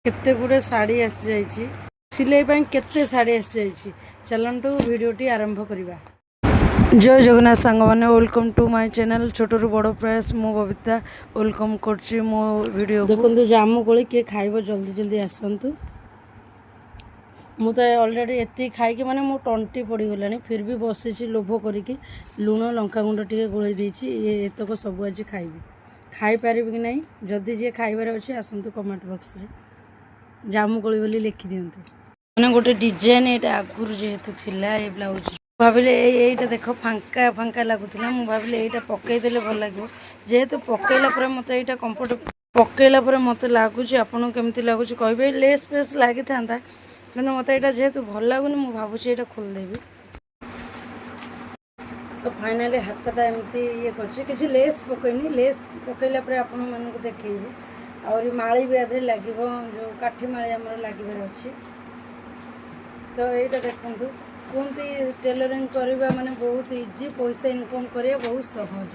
केते गुड़े शाड़ी आसी जाइए सिलाई केते शाड़ी आसी जाइए चलतु भिडटी आरंभ करवा। जय जगन्नाथ सांग मैंने वेलकम टू माय चैनल छोटू बड़ प्रयास मु बबिता वेलकम कर मो वीडियो देखो जामु कोली किए खाइब जल्दी जल्दी आसतु मुझे अलरेडी एति खाई माने मो टंटी पड़गला फिर भी बसी लोभ करी लुण लंका गुंड टे गोल ये एतक सब आज खाइबी खाईपारि कि ना जदि जी खाइबार अच्छे आसतु कमेंट बॉक्स रे जामुकोली बोली लिखि दिंतु मैंने गोटे डिजाइन ये आगुरी जेहेतु थिला ये ब्लाउज भाविले यहीटा देख फांका फांका लगुला मुझे भाविले यहीटा पकईदे भल लगे जेहेतु पकईला मत यहाँ कंफर्ट पकईला मत लगुच आपको केमती लगुच कहे लेस फेस लगी था कि मत यहाँ जेहेतु भल लगुनि मुझे भावुँ यहाँ खोलदेवी तो फाइनाली हाथटा एमती ये कर लेस पकईनी लेस पकईला आपण मानक देखी और माड़ी भी आधे लगे जो काठी माड़ी आम लगे अच्छे तो यहाँ देखु कहते टेलरिंग करवा माने बहुत इजी पैसा इनकम करिया बहुत सहज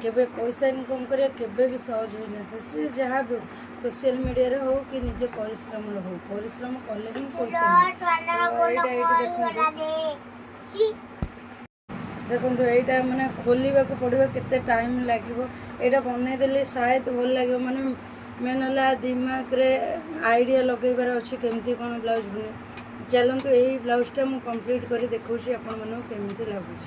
केबे पैसा इनकम करिया केबे भी सहज हो न से जहाँ भी सोशल मीडिया रे हो कि निजे परिश्रम हो परिश्रम कले ही देखो यहाँ माने खोलने को पड़ो केते टाइम लगे यहाँ बनईदे शायद भल लगे माने मेन है दिमाग रे आइडिया लगेबार अच्छे केमती कौन ब्लाउज बने चलते यही ब्लाउजटा मुझे कंप्लीट कर देखा आपण मन केमती लगुच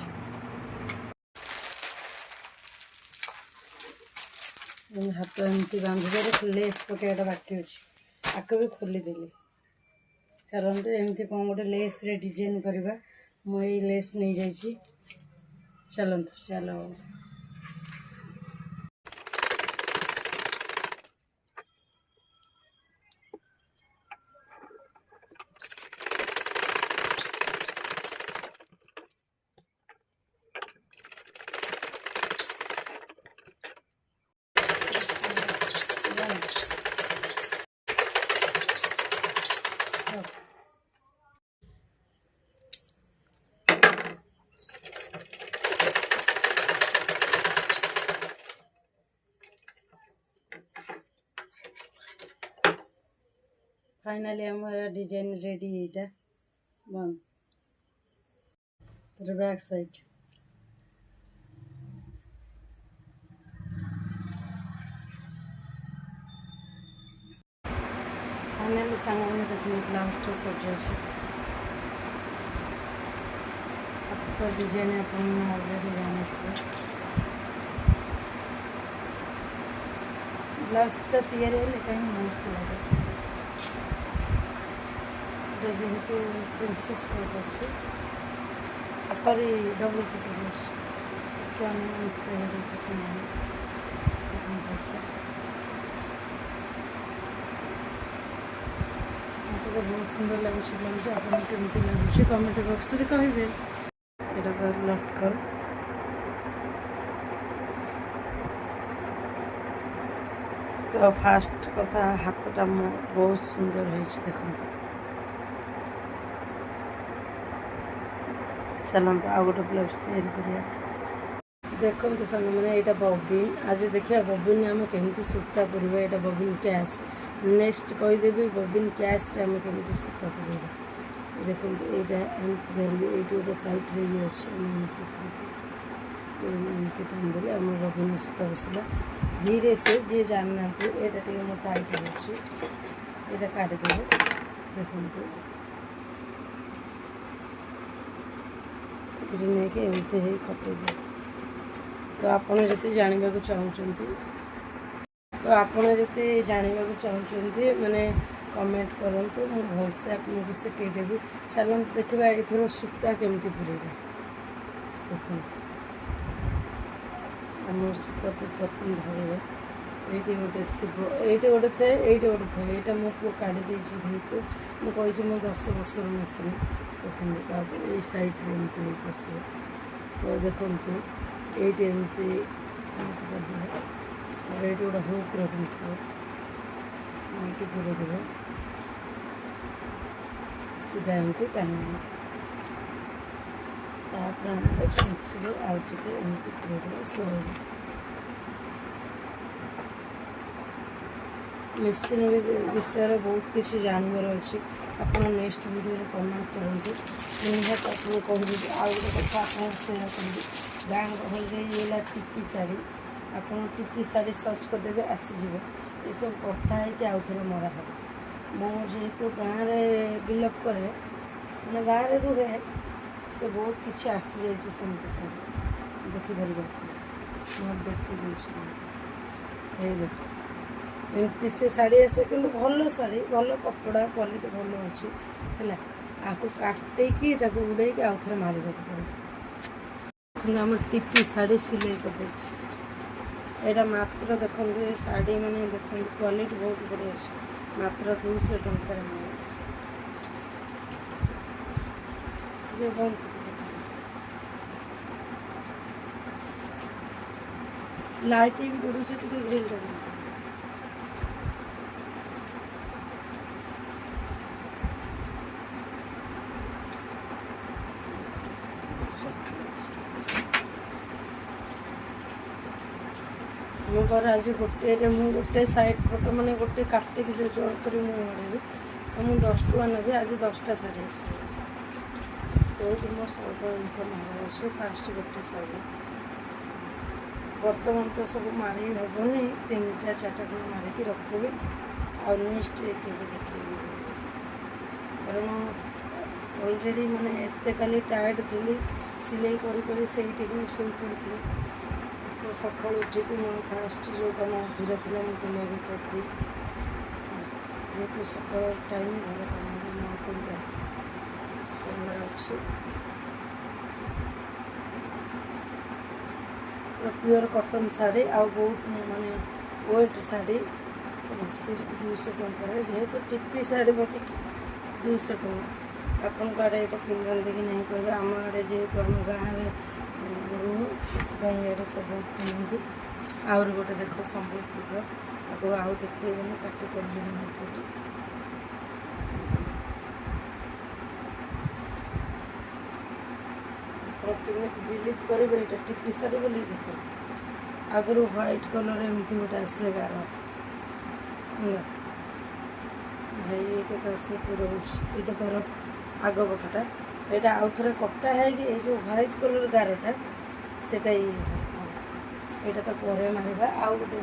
हाथ एमती बांधिबार लेस पकड़ा बाकी अच्छे आक भी खोलीदेली चलते एमती कौन गोटे लेस रे डिजाइन करवा मुझे लेस नहीं जाइए चलते चलो फाइनाली हमारा डिजाइन रेडी यहाँ बन तर बैक साइड फाइनाली सांग मैंने देखिए ब्लाउजटा सजा आपका डिजाइन अपन अलरेडी जान ब्लाउजटा तैयारी कहीं मस्त लगे जेहेतु प्रिंसेस कट अच्छे सॉरी डबल कट क्या मिस कर मत बहुत सुंदर लगुच ब्लाउज आपको केमती लगुच कमेंट बॉक्स रे कहे यहाँ लफ्ट कर तो फास्ट कथा हाथटा बहुत सुंदर है देखो चलते आउ गोटे ब्लाउज तैयारी देखो सांग मैंने यहाँ बबिन आज देखिए बबिन आम केमी सूता पुरवा यहाँ बबिन कैश नेक्स्ट कहीदेवी बबिन कैश आम केमी सूता पुरवा देखो यहाँ एमती धरली ये गोटे सैड्रे ये अच्छे एमती टाइम देले आम बबिन सूता बसला धीरे से जी जानना यहाँ टे मो टाइट हो काटिदेवे देखो नहीं एमती ही कटेदे तो आपड़ जब जानवा चाहते तो आपड़ जब जानवा चाहते मैंने कमेंट करूँ मुझे भलसे आपको शिखेदेवी चलते देखा एथर सूता केमती पुरेगा देखो आम सूता को प्रथम धरवा ये गोटे थी ये गोटे थे ये गोटे थे यहाँ मो पु काढ़ी जेहेतु मुझे मो 10 वर्षर मेसीन देखते ये सैड्रे एमती पस तो देखु ये एमती करदे और ये गोटे हुक रखी पूरे देवे सीधा एमती टाइम छुंचे आउ टे एमती पूरे देवे स्लो मेसीन विषय बहुत किसी जानवर अच्छे आप नेक्स्ट वीडियो कमेंट करूँ निहत आपको कहूँ आउ गोटे कथा आप सेयार करेंगे गाँ गहली ये टिपी शाढ़ी आप टिपी शाढ़ी सर्च करदे आसीज ये सब कटा है आउ थे मरा हे मुझे गाँव में बिलप करे मैंने गाँव में रुहे से बहुत किसी आसी जाइए सेमती शाढ़ी देखिपर देखी देख एमती से शाढ़ी आसे कि भल शाढ़ी भल कपड़ा क्वालिटी भल अच्छी है आपको काटिकी उड़े आउ थे मारे पड़े आम टिपी शाढ़ी सिलाई कर यहाँ मात्र देखो ये शाढ़ी मैंने देखो क्वालिटी बहुत बढ़िया अच्छे मात्र 200 टंका लाइटिंग पड़ू से ग्रिल मुझे आज गोटे साइड फोटो मैंने गोटे काटिक जो जोड़ कर मुझे तो मुझे 10 टका नेबी आज 10टा शाढ़ी से मो सब इनकम अच्छे फास्ट गोटे शाढ़ी बर्तमान तो सब मारी हेनी 3टा 4टा खंड मारिक रखिदेवी आ नेक्स्ट केवे देखी कारण अलरेडी मैंने एत काली टायर्ड थी सिलाई करी से शोई पड़ी तो सका उठिक मैं फास्ट जो कम धीरे थी मुझे भी करदी जेहतु सकाल टाइम घर कम अच्छे प्योर कॉटन शाढ़ी आ बहुत माने वेट शाढ़ी 200 टंका जेहेतु टिपी शाढ़ी बटी 200 टंका आपन आड़े ये पिंधे कि नहीं कहे आम आड़े जेहेतु आम गाँव में रुह से सब पिंधि आउर गोटे देख संबलपुर आपको आउ देखनी काटी कर बिलीव करेंगे ये टिपी शाढ़ी बोली देख आगु व्हाइट कलर एमती गोटे आसे गार भाई ये सहित रोच ये तार आग पटटा यहाँ आउ थे कटा है कि जो व्हाइट कलर गारटा से यहाँ तो पर मारे आउ गोटे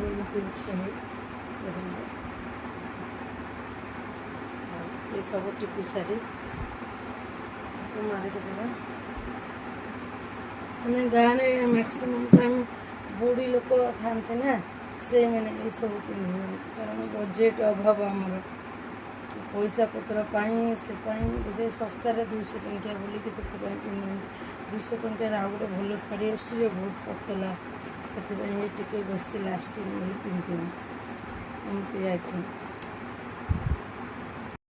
ये सब टिपी शाढ़ी मारिक मैंने गाँव में मैक्सिमम टाइम बुढ़ी लोग था ना से मैंने ये सब पिंधि कारण बजेट अभाव आमर पैसा पत्र से बोधे सस्तार 200 टंकिया बोलिकी से पिंधि 200 टंकार आउ गोटे भल शाढ़ी आस बहुत पतला से टे बेस लास्टिंग पिंधि एमती आई थिंक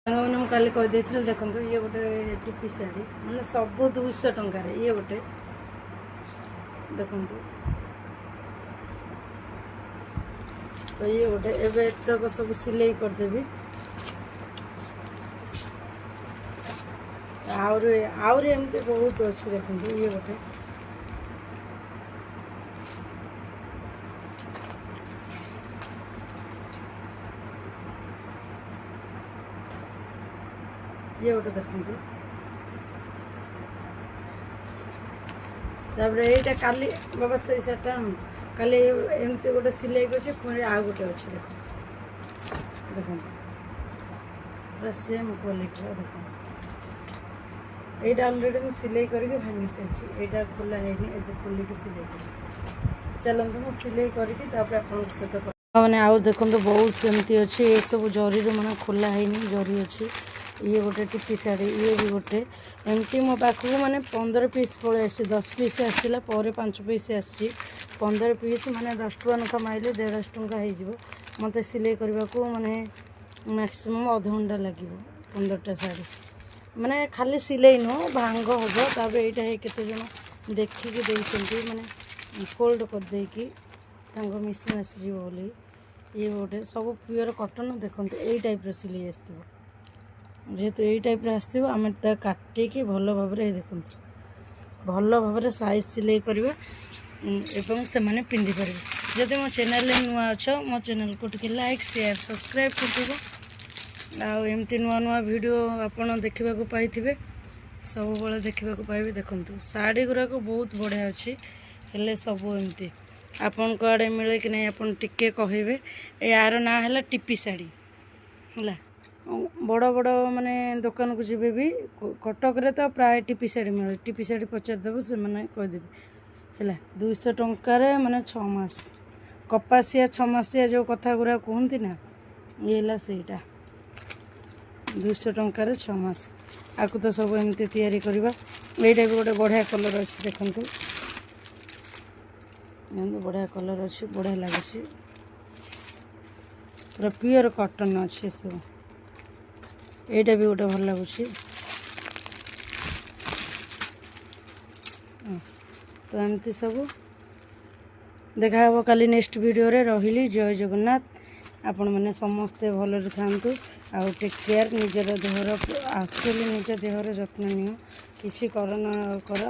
मैंने मुझे कल कहीदे देखो ये गोटे टिपी शाढ़ी मैंने सब 200 टंकार ये गोटे देखो तो ये गोटे एवं तक सब सिलाई करदेवी आउरी एमती बहुत अच्छे देखो ये गोटे ये गोटे देखो तापर यहीटा काली बाबा से सेटा काली एमती गोटे सिलाई कर पुणी आउ गोटे अच्छे देख देखो पूरा सेम क्वालिटी देख यहाँ अलरेडी मुझे सिलाई करके भांगी सारी यहाँ खोला है खोलिक सिलाई कर चलते मुझे सिलाई करके सहित मैंने आउ देखो बहुत सेमती अच्छे ये सब जरी मैंने खोला है जरी अच्छी ये गोटे टिपी शाढ़ी ये भी गोटे एमती मो पाखक मैंने 15 पीस पड़े 10 पीस आसला 5 पीस आसी 15 पीस मैंने 10 टका नखा मारे 150 टंका हो मत सिलाई करने को मैंने मैक्सिमम आधा घंटा लगे 15टा शाढ़ी मैंने खाली सिलाई नुह भांग हम तापर यहाँ केत जन देखिकी देखते मैंने फोल्ड करदेकी मिसिन आसीज बोली ये गोटे सब प्योर कटन देखते यही टाइप सिलाई आस जेहेतु यही टाइप आम काटिकी भल भाव देखो भल भाव साइज सिलाई करवा ଏବଂ ସେମାନେ ପିନ୍ଧିପାରିବେ। ଯଦି ମୋ ଚ୍ୟାନେଲରେ ନୂଆ ଅଛ ମୋ ଚ୍ୟାନେଲକୁ ଟିକେ ଲାଇକ୍ ସେୟାର ସବସ୍କ୍ରାଇବ୍ କରିଦେବ। ଆଉ ଏମିତି ନୂଆ ନୂଆ ଭିଡ଼ିଓ ଆପଣ ଦେଖିବାକୁ ପାଇଥିବେ, ସବୁବେଳେ ଦେଖିବାକୁ ପାଇବେ। ଦେଖନ୍ତୁ ଶାଢ଼ୀ ଗୁଡ଼ାକ ବହୁତ ବଢ଼ିଆ ଅଛି, ହେଲେ ସବୁ ଏମିତି ଆପଣଙ୍କ ଆଡ଼େ ମିଳେ କି ନାହିଁ ଆପଣ ଟିକେ କହିବେ। ୟାର ନାଁ ହେଲା ଟିପି ଶାଢ଼ୀ ହେଲା। ବଡ଼ ବଡ଼ ମାନେ ଦୋକାନକୁ ଯିବେ ବି, କଟକରେ ତ ପ୍ରାୟ ଟିପି ଶାଢ଼ୀ ମିଳେ। ଟିପି ଶାଢ଼ୀ ପଚାରିଦେବ ସେମାନେ କହିଦେବେ ହେଲା। 200 ଟଙ୍କାରେ ମାନେ 6 ମାସ କପାସିଆ 6 ମାସିଆ ଯେଉଁ କଥା ଗୁଡ଼ା କୁହନ୍ତି ନା, ଇଏ ହେଲା ସେଇଟା। 200 ଟଙ୍କାରେ 6 ମାସ। ଆକୁ ତ ସବୁ ଏମିତି ତିଆରି କରିବା। ଏଇଟା ବି ଗୋଟେ ବଢ଼ିଆ କଲର୍ ଅଛି, ଦେଖନ୍ତୁ ଏମିତି ବଢ଼ିଆ କଲର୍ ଅଛି, ବଢ଼ିଆ ଲାଗୁଛି। ପୁରା ପିଓର କଟନ୍ ଅଛି ଏସବୁ। ଏଇଟା ବି ଗୋଟେ ଭଲ ଲାଗୁଛି। ତ ଏମିତି ସବୁ ଦେଖା ହେବ କାଲି ନେକ୍ସଟ ଭିଡ଼ିଓରେ। ରହିଲି, ଜୟ ଜଗନ୍ନାଥ। ଆପଣମାନେ ସମସ୍ତେ ଭଲରେ ଥାଆନ୍ତୁ ଆଉ ଟେକ୍ କେୟାର। ନିଜର ଦେହର ଆକ୍ଚୁଆଲି ନିଜ ଦେହର ଯତ୍ନ ନିଅ, କିଛି କର ନ କର